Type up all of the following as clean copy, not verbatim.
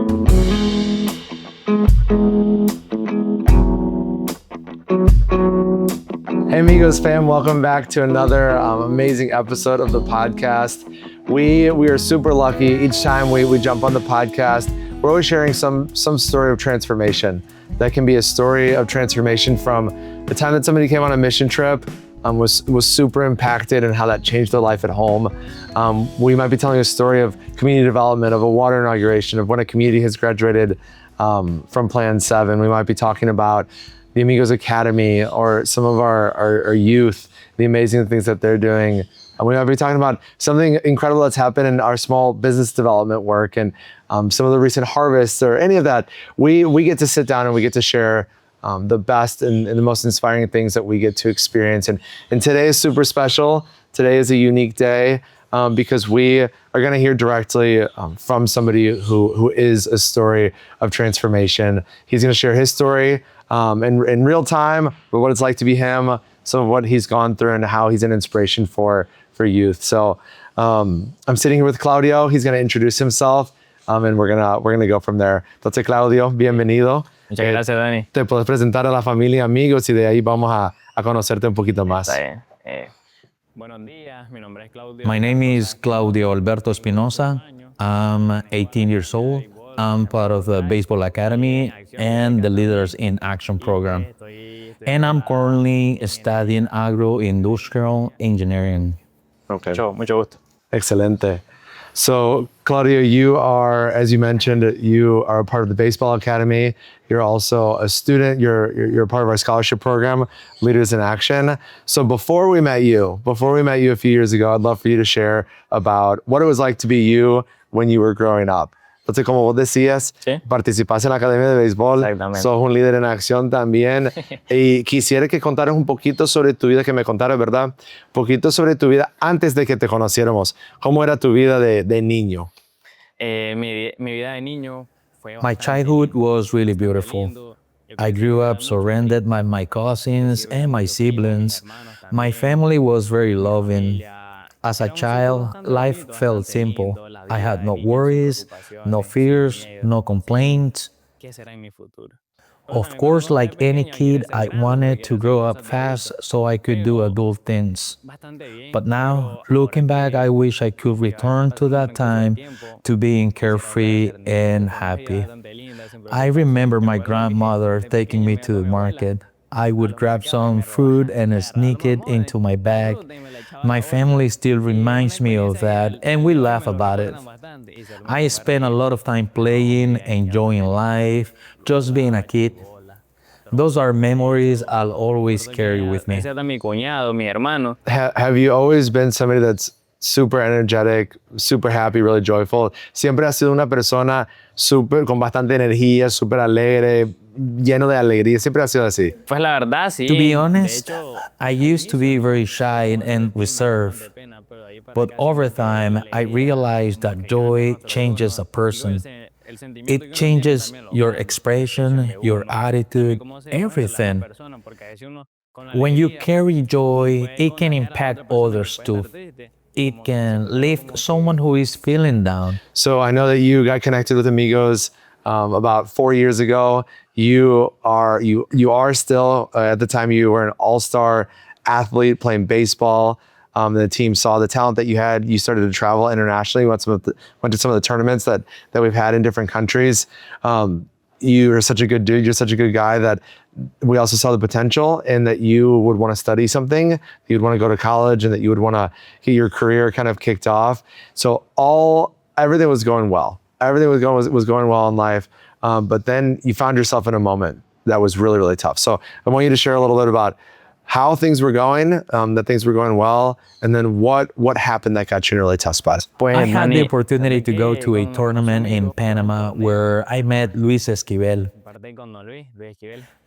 Hey amigos fam, welcome back to another amazing episode of the podcast. We are super lucky each time we jump on the podcast. We're always sharing some story of transformation. That can be a story of transformation from the time that somebody came on a mission trip, was super impacted and how that changed their life at home. We might be telling a story of community development, of a water inauguration, of when a community has graduated from Plan 7. We might be talking about the Amigos Academy or some of our youth, the amazing things that they're doing. And we might be talking about something incredible that's happened in our small business development work and some of the recent harvests or any of that. We get to sit down and we get to share the best and the most inspiring things that we get to experience. And today is super special. Today is a unique day because we are going to hear directly from somebody who is a story of transformation. He's going to share his story in real time, but what it's like to be him, some of what he's gone through and how he's an inspiration for youth. So I'm sitting here with Claudio. He's going to introduce himself and we're gonna go from there. Entonces, Claudio, bienvenido. Muchas gracias, Danny. Te puedes presentar a la familia, amigos, y de ahí vamos a conocerte un poquito más. Buenos días, mi nombre es Claudio. My name is Claudio Alberto Espinosa. I'm 18 years old. I'm part of the Baseball Academy and the Leaders in Action program. And I'm currently studying agroindustrial engineering. Okay. Mucho gusto. Excelente. So, Claudio, you are, as you mentioned, you are a part of the Baseball Academy. You're also a student. You're a part of our scholarship program, Leaders in Action. So before we met you a few years ago, I'd love for you to share about what it was like to be you when you were growing up. Entonces, como vos decías, ¿Sí? participaste en la Academia de Béisbol, Exactamente. sos un líder en acción también. Y quisiera que contaras un poquito sobre tu vida, que me contaras, ¿verdad? Un poquito sobre tu vida antes de que te conociéramos. ¿Cómo era tu vida de niño? Mi vida de niño fue My childhood was really beautiful. I grew up surrounded by my cousins and my siblings. My family was very loving. As a child, life felt simple. I had no worries, no fears, no complaints. ¿Qué será en mi futuro? Of course, like any kid, I wanted to grow up fast so I could do adult things. But now, looking back, I wish I could return to that time to being carefree and happy. I remember my grandmother taking me to the market. I would grab some food and sneak it into my bag. My family still reminds me of that, and we laugh about it. I spent a lot of time playing, enjoying life, just being a kid. Those are memories I'll always carry with me. Ese era mi cuñado, mi hermano. Have you always been somebody that's super energetic, super happy, really joyful? Siempre has sido una persona super, con bastante energía, super alegre, lleno de alegría. Siempre has sido así. Pues la verdad, sí. To be honest, I used to be very shy and reserved. But over time, I realized that joy changes a person. It changes your expression, your attitude, everything. When you carry joy, it can impact others too. It can lift someone who is feeling down. So I know that you got connected with Amigos about 4 years ago. You are still, at the time you were an all-star athlete playing baseball. The team saw the talent that you had. You started to travel internationally, went to some of the tournaments that we've had in different countries. You are such a good dude. You're such a good guy that we also saw the potential and that you would want to study something, you'd want to go to college, and that you would want to get your career kind of kicked off. So everything was going well. Everything was going well in life. But then you found yourself in a moment that was really, really tough. So I want you to share a little bit about how things were going, that things were going well, and then what happened that got you in a really tough spot. I had the opportunity to go to a tournament in Panama where I met Luis Esquivel.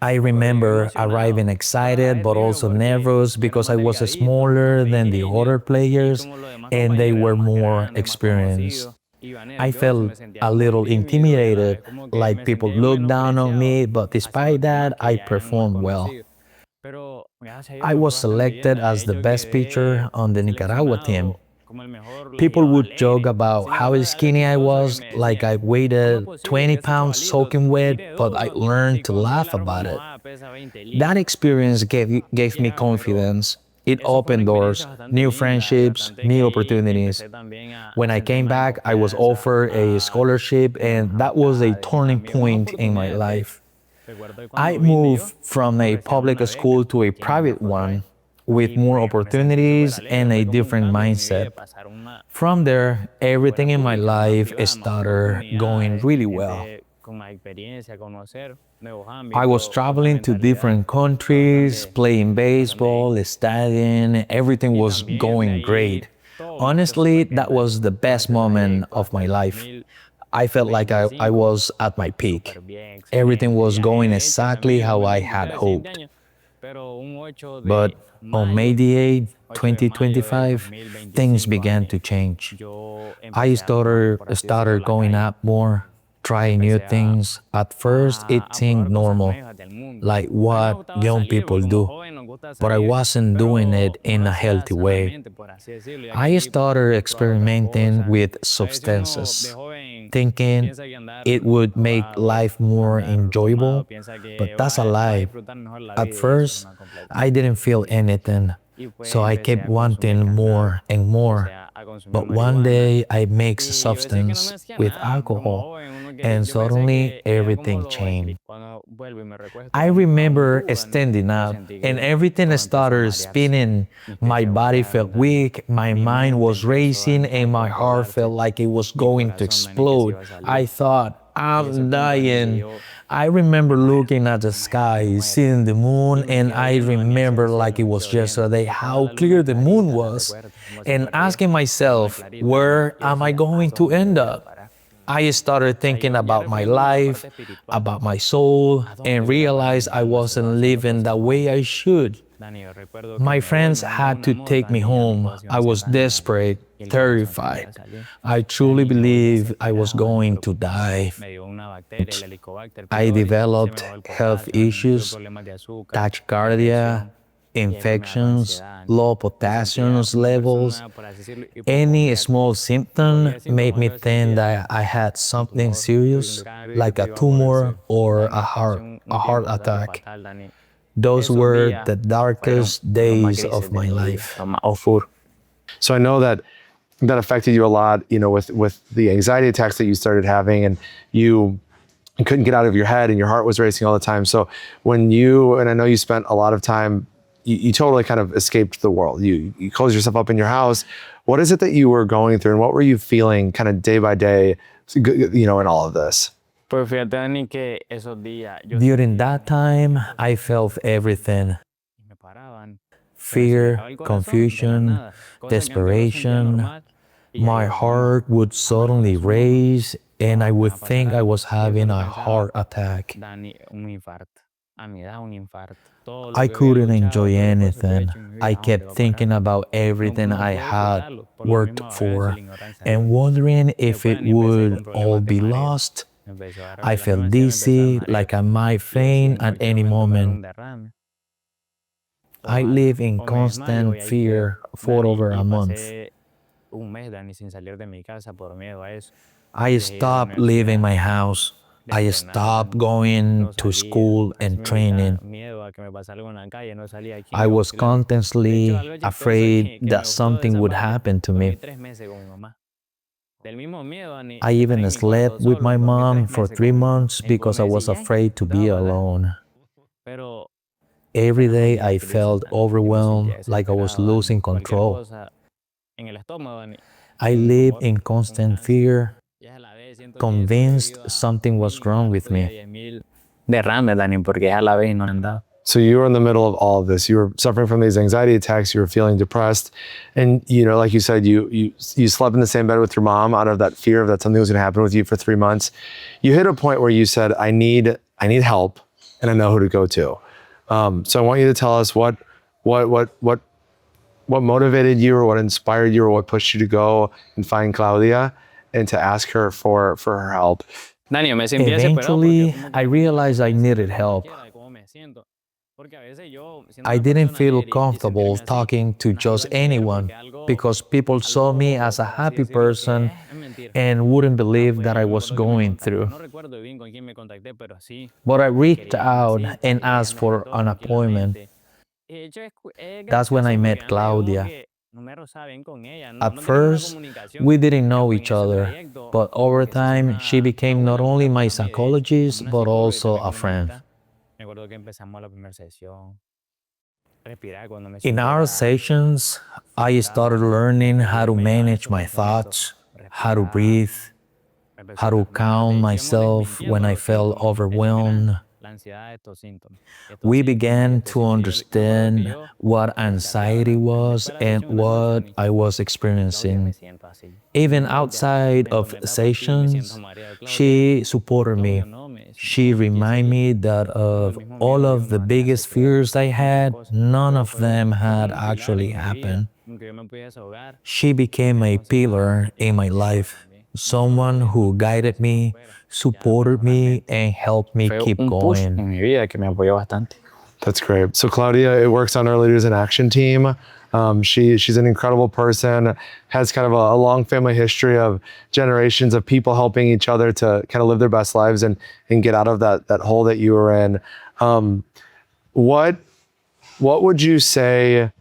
I remember arriving excited but also nervous because I was smaller than the other players and they were more experienced. I felt a little intimidated, like people looked down on me, but despite that, I performed well. I was selected as the best pitcher on the Nicaragua team. People would joke about how skinny I was, like I weighed 20 pounds soaking wet, but I learned to laugh about it. That experience gave me confidence. It opened doors, new friendships, new opportunities. When I came back, I was offered a scholarship, and that was a turning point in my life. I moved from a public school to a private one with more opportunities and a different mindset. From there, everything in my life started going really well. I was traveling to different countries, playing baseball, studying, everything was going great. Honestly, that was the best moment of my life. I felt like I was at my peak. Everything was going exactly how I had hoped. But on May the 8th, 2025, things began to change. I started going out more, trying new things. At first, it seemed normal, like what young people do, but I wasn't doing it in a healthy way. I started experimenting with substances, thinking it would make life more enjoyable, but that's a lie. At first, I didn't feel anything, so I kept wanting more and more. But one day I mixed substance with alcohol, and suddenly everything changed. I remember standing up, and everything started spinning. My body felt weak, my mind was racing, and my heart felt like it was going to explode. I thought, I'm dying. I remember looking at the sky, seeing the moon, and I remember like it was yesterday how clear the moon was, and asking myself, where am I going to end up? I started thinking about my life, about my soul, and realized I wasn't living the way I should. My friends had to take me home. I was desperate, terrified. I truly believed I was going to die. I developed health issues, tachycardia, infections, low potassium levels. Any small symptom made me think that I had something serious, like a tumor or a heart attack. Those were the darkest days of my life. So I know that that affected you a lot, with the anxiety attacks that you started having, and you couldn't get out of your head and your heart was racing all the time. So and I know you spent a lot of time, you totally kind of escaped the world. You closed yourself up in your house. What is it that you were going through, and what were you feeling kind of day by day, in all of this? During that time, I felt everything: fear, confusion, desperation. My heart would suddenly race, and I would think I was having a heart attack. I couldn't enjoy anything. I kept thinking about everything I had worked for and wondering if it would all be lost. I felt dizzy, like I might faint at any moment. I lived in constant fear for over a month. I stopped leaving my house. I stopped going to school and training. I was constantly afraid that something would happen to me. I even slept with my mom for 3 months because I was afraid to be alone. Every day I felt overwhelmed, like I was losing control. I lived in constant fear, convinced something was wrong with me. So you were in the middle of all of this. You were suffering from these anxiety attacks. You were feeling depressed, and like you said, you slept in the same bed with your mom out of that fear of that something was going to happen with you for 3 months. You hit a point where you said, "I need help, and I know who to go to." So I want you to tell us what motivated you, or what inspired you, or what pushed you to go and find Claudia and to ask her for her help. Eventually, I realized I needed help. I didn't feel comfortable talking to just anyone because people saw me as a happy person and wouldn't believe that I was going through. But I reached out and asked for an appointment. That's when I met Claudia. At first, we didn't know each other, but over time, she became not only my psychologist, but also a friend. In our sessions, I started learning how to manage my thoughts, how to breathe, how to calm myself when I felt overwhelmed. We began to understand what anxiety was and what I was experiencing. Even outside of sessions, she supported me. She reminded me that of all of the biggest fears I had, none of them had actually happened. She became a pillar in my life, someone who guided me, supported me, and helped me Fue keep un push going. en mi vida que me apoyó bastante. That's great. So Claudia, it works on our Leaders in Action team. She's an incredible person, has kind of a long family history of generations of people helping each other to kind of live their best lives and get out of that hole that you were in. What would you say?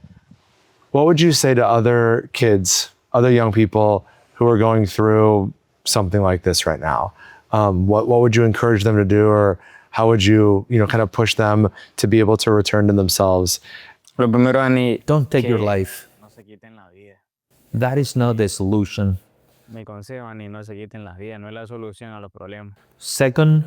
What would you say to other kids, other young people who are going through something like this right now? What would you encourage them to do, or how would you kind of push them to be able to return to themselves? Lo primero, Dani, Don't take your que life. no se quiten la vida. That is not the solution. Mi consejo, Dani, no se quiten la vida, no es la solución a los problemas. Second,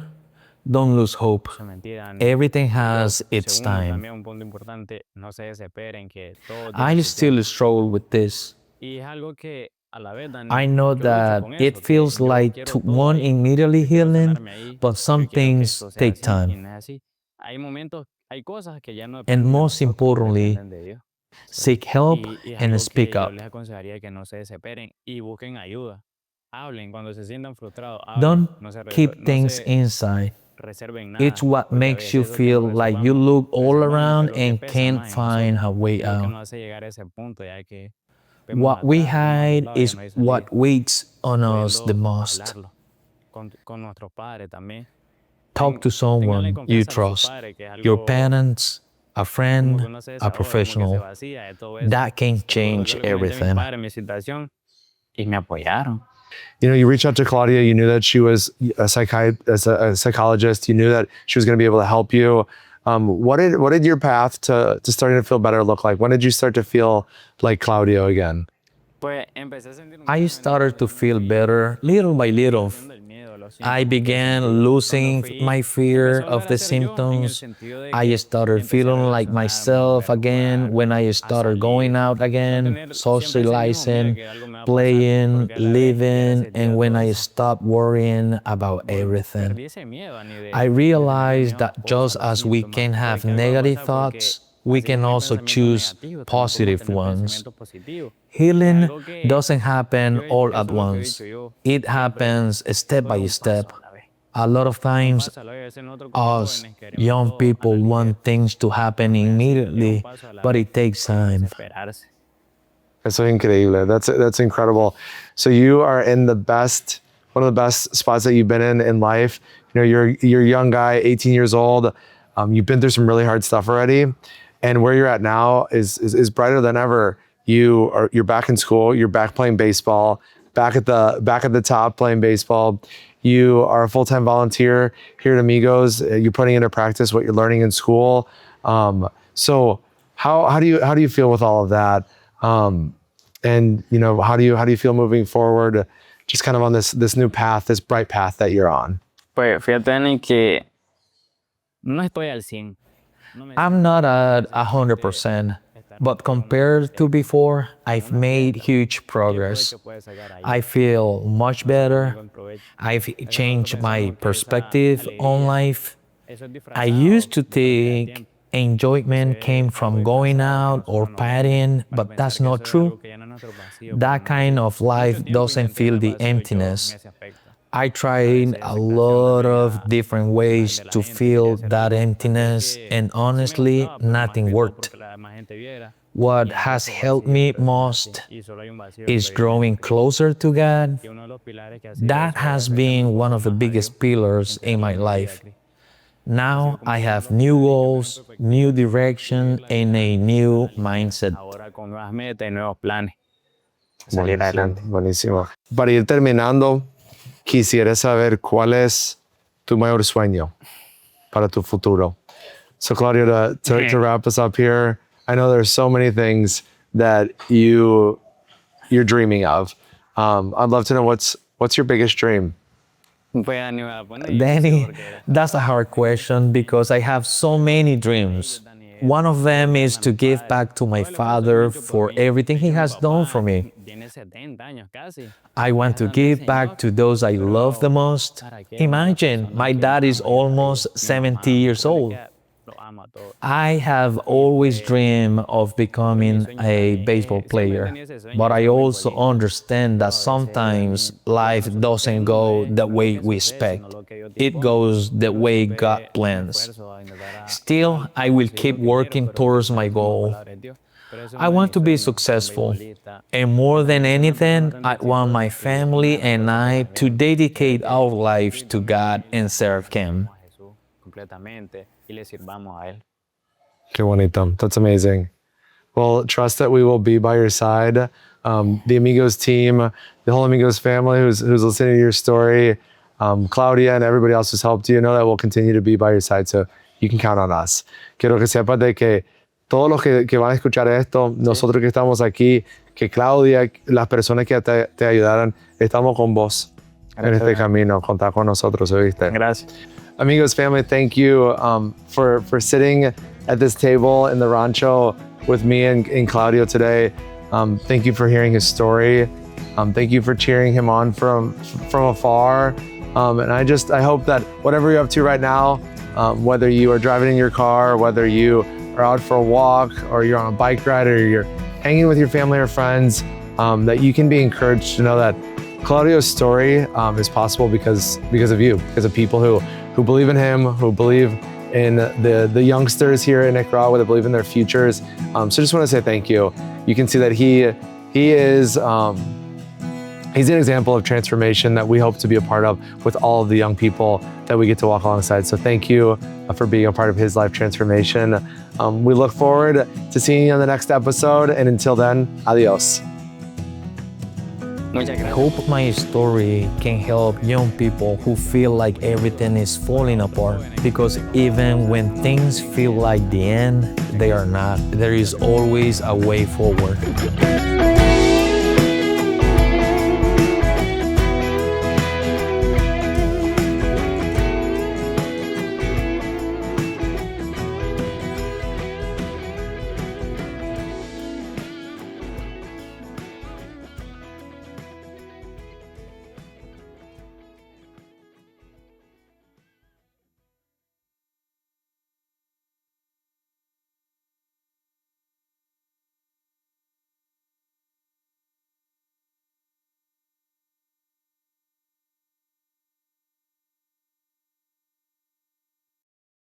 don't lose hope. Eso es mentira, Dani. Everything has its Segundo, time. también un punto importante, no se desesperen, que todo tiene I su still tiempo. struggle with this. Y es algo que a la vez, Dani, I know yo lucho that con it eso, que feels yo like quiero to todo want ahí, immediately yo quiero healing, sanarme ahí, but some yo quiero que things esto sea take así, y time. no es así. Hay momentos, hay cosas que ya no And dependen de most nosotros, importantly, dependen de Dios. seek help Y es and algo speak que yo up. les aconsejaría que no se desesperen y busquen ayuda. Hablen cuando se sientan frustrados, Don't hablen, no keep things se inside. reserven It's nada, what porque a makes you veces eso que feel nos like you look all reservamos es around lo que and pesa can't más en find nosotros a way y lo que out. nos hace llegar a ese punto, ya que vemos What we atrás, vemos a los hide lados y ya is no hay salida. what weighs on us the Poderlo most. hablarlo con nuestros padres también. Talk to Ténganle someone you confianza a sus trust, padres, que es your algo parents, a como friend, que uno se a desahoga, como que se professional. vacía de todo eso. That can Yo change le comenté a mis everything. padres mi situación y me apoyaron. You reached out to Claudia. You knew that she was a psychologist. You knew that she was going to be able to help you. What did your path to starting to feel better look like? When did you start to feel like Claudio again? Pues empecé a sentir un I cambio, started to yo me feel fui better little by little. perdiendo el miedo, los I síntomas que began sentí. losing Cuando my fear empecé a of volver the a ser yo, en el symptoms. sentido de I que started empecé a feeling like relacionarme, a myself volver a again jugar, when I a started going salir, out no again, tener siempre ese mismo miedo socializing, que algo me va a pasar, playing, porque a la vez ya era living, sentido and when todo I eso. stopped worrying about everything. Perdí ese miedo a nivel I de tenerle realized miedo a las that cosas, just a los as we síntomas, can have porque algo va a negative pasar, porque thoughts, we así can como hay also pensamientos choose negativos, también podemos positive tener ones. pensamientos positivos. Es Healing algo que doesn't happen all eso at es lo que he once. dicho yo It siempre, happens step todo es by un step. paso a la vez. A lot of Un times, paso a la vez. A veces nosotros como us jóvenes queremos young todo a people la ligera, want things to happen pero no es así, es un immediately, paso a la but vez, it takes no time. desesperarse. Eso es increíble. That's incredible. So you are in one of the best spots that you've been in life. You're a young guy, 18 years old. You've been through some really hard stuff already, and where you're at now is brighter than ever. You're back in school. You're back playing baseball. Back at the top playing baseball. You are a full-time volunteer here at Amigos. You're putting into practice what you're learning in school. So how do you feel with all of that? And how do you feel moving forward, just kind of on this new path, this bright path that you're on? Pues fíjate, Dani, que no estoy al 100. No me I'm siento not at suficiente 100%, estar but metido en una compared to universidad, before, I've una made fiesta, huge ¿qué progress. provecho puede sacar ahí? I feel much No sacar better. ningún provecho. I've A veces nosotros changed my pensamos que esa perspective on alegría, life. eso es I disfrazado used to de pérdida de think tiempo. enjoyment Eso came es algo from going disfrazado que out or nosotros nos venden partying, para but pensar that's que not eso es true. algo que llena nuestro vacío, pero That no es kind así. of Mucho life tiempo doesn't intenté fill llenar the vacío yo en emptiness. ese aspecto. I tried a lot of different ways to fill that emptiness, and honestly, nothing worked. What has helped me most is growing closer to God. That has been one of the biggest pillars in my life. Now I have new goals, new direction, and a new mindset. Ahora con nuevas metas y nuevos planes. Buenísimo, buenísimo. Para ir terminando, quisiera saber cuál es tu mayor sueño para tu futuro. So Claudio, to wrap us up here, I know there's so many things that you're dreaming of. I'd love to know what's your biggest dream? Danny, that's a hard question because I have so many dreams. One of them is to give back to my father for everything he has done for me. I want to give back to those I love the most. Imagine, my dad is almost 70 years old. I have always dreamed of becoming a baseball player, but I also understand that sometimes life doesn't go the way we expect. It goes the way God plans. Still, I will keep working towards my goal. I want to be successful, and more than anything, I want my family and I to dedicate our lives to God and serve Him. Qué bonito. That's amazing. Well, trust that we will be by your side. The Amigos team, the whole Amigos family who's listening to your story, Claudia and everybody else who's helped you, know that we'll continue to be by your side, so you can count on us. Quiero que sepas de que todos los que van a escuchar esto, nosotros que estamos aquí, que Claudia, las personas que te ayudaron, estamos con vos en este camino. Contá con nosotros, ¿oíste? Gracias. Amigos family, thank you for sitting at this table in the Rancho with me and Claudio today. Thank you for hearing his story. Thank you for cheering him on from afar. And I hope that whatever you're up to right now, whether you are driving in your car, whether you are out for a walk, or you're on a bike ride, or you're hanging with your family or friends, that you can be encouraged to know that Claudio's story is possible because of you, because of people who believe in him, who believe in the youngsters here in Nicaragua, that believe in their futures. So just want to say thank you. You can see that he is he's an example of transformation that we hope to be a part of with all of the young people that we get to walk alongside. So thank you for being a part of his life transformation. We look forward to seeing you on the next episode, and until then, adios. I hope my story can help young people who feel like everything is falling apart, because even when things feel like the end, they are not. There is always a way forward.